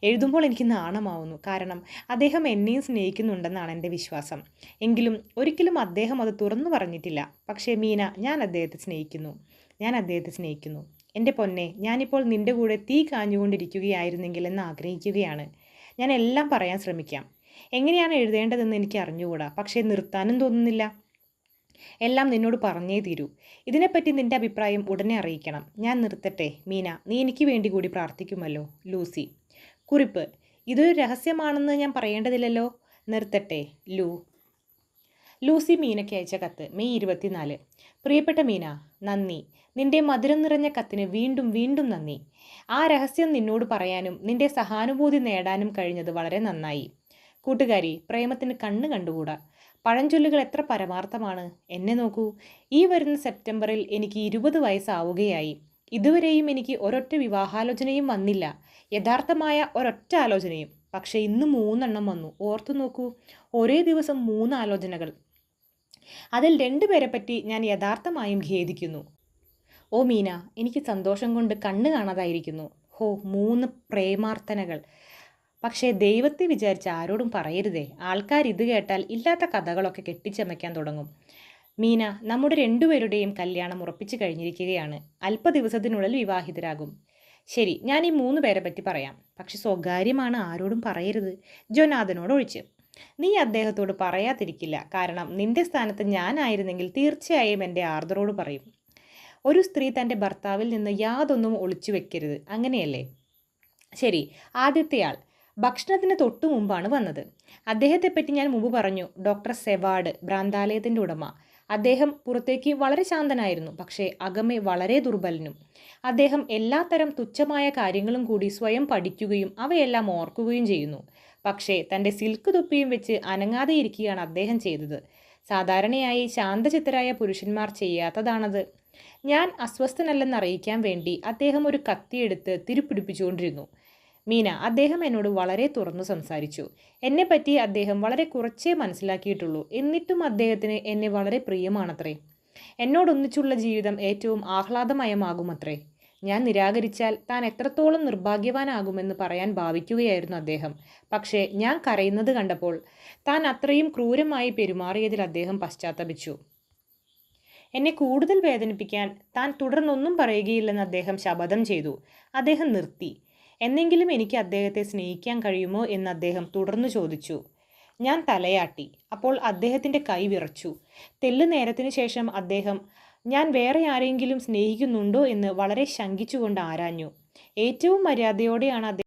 എഴുതുമ്പോൾ എനിക്ക് നാണമാവുന്നു. കാരണം അദ്ദേഹം എന്നെയും സ്നേഹിക്കുന്നുണ്ടെന്നാണ് എൻ്റെ വിശ്വാസം. എങ്കിലും ഒരിക്കലും അദ്ദേഹം അത് തുറന്നു പറഞ്ഞിട്ടില്ല. പക്ഷേ മീന, ഞാൻ അദ്ദേഹത്തെ സ്നേഹിക്കുന്നു. ഞാൻ അദ്ദേഹത്തെ സ്നേഹിക്കുന്നു. എൻ്റെ പൊന്നെ, ഞാനിപ്പോൾ നിൻ്റെ കൂടെ തീ കാഞ്ഞുകൊണ്ടിരിക്കുകയായിരുന്നെങ്കിൽ എന്ന് ആഗ്രഹിക്കുകയാണ്. ഞാൻ എല്ലാം പറയാൻ ശ്രമിക്കാം. എങ്ങനെയാണ് എഴുതേണ്ടതെന്ന് എനിക്ക് അറിഞ്ഞുകൂടാ. പക്ഷേ നിർത്താനും തോന്നുന്നില്ല. എല്ലാം നിന്നോട് പറഞ്ഞേ തീരൂ. ഇതിനെപ്പറ്റി നിന്റെ അഭിപ്രായം ഉടനെ അറിയിക്കണം. ഞാൻ നിർത്തട്ടെ മീന, നീ എനിക്ക് വേണ്ടി കൂടി പ്രാർത്ഥിക്കുമല്ലോ. ലൂസി. കുറിപ്പ്: ഇതൊരു രഹസ്യമാണെന്ന് ഞാൻ പറയേണ്ടതില്ലല്ലോ. നിർത്തട്ടെ. ലൂസി മീനയ്ക്ക് അയച്ച കത്ത്. മെയ് 24. പ്രിയപ്പെട്ട മീന, നന്ദി. നിന്റെ മധുരം നിറഞ്ഞ കത്തിന് വീണ്ടും വീണ്ടും നന്ദി. ആ രഹസ്യം നിന്നോട് പറയാനും നിന്റെ സഹാനുഭൂതി നേടാനും കഴിഞ്ഞത് വളരെ നന്നായി. കൂട്ടുകാരി, പ്രേമത്തിന് കണ്ണ് കണ്ടുകൂടാ. പഴഞ്ചൊല്ലുകൾ എത്ര പരമാർത്ഥമാണ്. എന്നെ നോക്കൂ, ഈ വരുന്ന സെപ്റ്റംബറിൽ എനിക്ക് 20 വയസ്സാവുകയായി. ഇതുവരെയും എനിക്ക് ഒരൊറ്റ വിവാഹാലോചനയും വന്നില്ല. യഥാർത്ഥമായ ഒരൊറ്റ ആലോചനയും. പക്ഷേ ഇന്ന് 3 എണ്ണം വന്നു. ഓർത്തു നോക്കൂ, ഒരേ ദിവസം 3 ആലോചനകൾ. അതിൽ 2 പേരെ പറ്റി ഞാൻ യഥാർത്ഥമായും ഖേദിക്കുന്നു. ഓ മീന, എനിക്ക് സന്തോഷം കൊണ്ട് കണ്ണ് കാണാതായിരിക്കുന്നു. 3 പ്രേമാർത്ഥനകൾ. പക്ഷേ ദൈവത്തെ വിചാരിച്ച് ആരോടും പറയരുതേ. ആൾക്കാർ ഇത് കേട്ടാൽ ഇല്ലാത്ത കഥകളൊക്കെ കെട്ടിച്ചമയ്ക്കാൻ തുടങ്ങും. മീന, നമ്മുടെ 2 പേരുടെയും കല്യാണം ഉറപ്പിച്ചു കഴിഞ്ഞിരിക്കുകയാണ്. അല്പ ദിവസത്തിനുള്ളിൽ വിവാഹിതരാകും. ശരി, ഞാൻ ഈ 3 പേരെ പറ്റി പറയാം. പക്ഷെ സ്വകാര്യമാണ്, ആരോടും പറയരുത്. ജോനാഥനോട് ഒഴിച്ച്. നീ അദ്ദേഹത്തോട് പറയാതിരിക്കില്ല. കാരണം നിന്റെ സ്ഥാനത്ത് ഞാനായിരുന്നെങ്കിൽ തീർച്ചയായും എൻ്റെ ആർദ്രോട് പറയും. ഒരു സ്ത്രീ തൻ്റെ ഭർത്താവിൽ നിന്ന് യാതൊന്നും ഒളിച്ചു വെക്കരുത്, അങ്ങനെയല്ലേ? ശരി, ആദ്യത്തെയാൾ ഭക്ഷണത്തിന് തൊട്ടു മുമ്പാണ് വന്നത്. അദ്ദേഹത്തെപ്പറ്റി ഞാൻ മുമ്പ് പറഞ്ഞു. ഡോക്ടർ സെവാർഡ്, ഭ്രാന്താലയത്തിൻ്റെ ഉടമ. അദ്ദേഹം പുറത്തേക്ക് വളരെ ശാന്തനായിരുന്നു, പക്ഷേ അകമേ വളരെ ദുർബലനും. അദ്ദേഹം എല്ലാത്തരം തുച്ഛമായ കാര്യങ്ങളും കൂടി സ്വയം പഠിക്കുകയും അവയെല്ലാം ഓർക്കുകയും ചെയ്യുന്നു. പക്ഷേ തൻ്റെ സിൽക്ക് തൊപ്പിയും വെച്ച് അനങ്ങാതെ ഇരിക്കുകയാണ് അദ്ദേഹം ചെയ്തത്. സാധാരണയായി ശാന്തചിത്തരായ പുരുഷന്മാർ ചെയ്യാത്തതാണത്. ഞാൻ അസ്വസ്ഥനല്ലെന്ന് അറിയിക്കാൻ വേണ്ടി അദ്ദേഹം ഒരു കത്തിയെടുത്ത് തിരുപ്പിടിപ്പിച്ചുകൊണ്ടിരുന്നു. മീന, അദ്ദേഹം എന്നോട് വളരെ തുറന്നു സംസാരിച്ചു. എന്നെപ്പറ്റി അദ്ദേഹം വളരെ കുറച്ചേ മനസ്സിലാക്കിയിട്ടുള്ളൂ. എന്നിട്ടും അദ്ദേഹത്തിന് എന്നെ വളരെ പ്രിയമാണത്രേ. എന്നോടൊന്നിച്ചുള്ള ജീവിതം ഏറ്റവും ആഹ്ലാദമയമാകുമത്രേ. ഞാൻ നിരാകരിച്ചാൽ താൻ എത്രത്തോളം നിർഭാഗ്യവാനാകുമെന്ന് പറയാൻ ഭാവിക്കുകയായിരുന്നു അദ്ദേഹം. പക്ഷേ ഞാൻ കരയുന്നത് കണ്ടപ്പോൾ താൻ അത്രയും ക്രൂരമായി പെരുമാറിയതിൽ അദ്ദേഹം പശ്ചാത്തപിച്ചു. എന്നെ കൂടുതൽ വേദനിപ്പിക്കാൻ താൻ തുടർന്നൊന്നും പറയുകയില്ലെന്ന് അദ്ദേഹം ശപഥം ചെയ്തു. അദ്ദേഹം നിർത്തി. എന്നെങ്കിലും എനിക്ക് അദ്ദേഹത്തെ സ്നേഹിക്കാൻ കഴിയുമോ എന്ന് അദ്ദേഹം തുടർന്നു ചോദിച്ചു. ഞാൻ തലയാട്ടി. അപ്പോൾ അദ്ദേഹത്തിൻ്റെ കൈ വിറച്ചു. തെല്ലു നേരത്തിന് ശേഷം അദ്ദേഹം ഞാൻ വേറെ ആരെങ്കിലും സ്നേഹിക്കുന്നുണ്ടോ എന്ന് വളരെ ശങ്കിച്ചുകൊണ്ട് ആരാഞ്ഞു. ഏറ്റവും മര്യാദയോടെയാണ് അദ്ദേഹം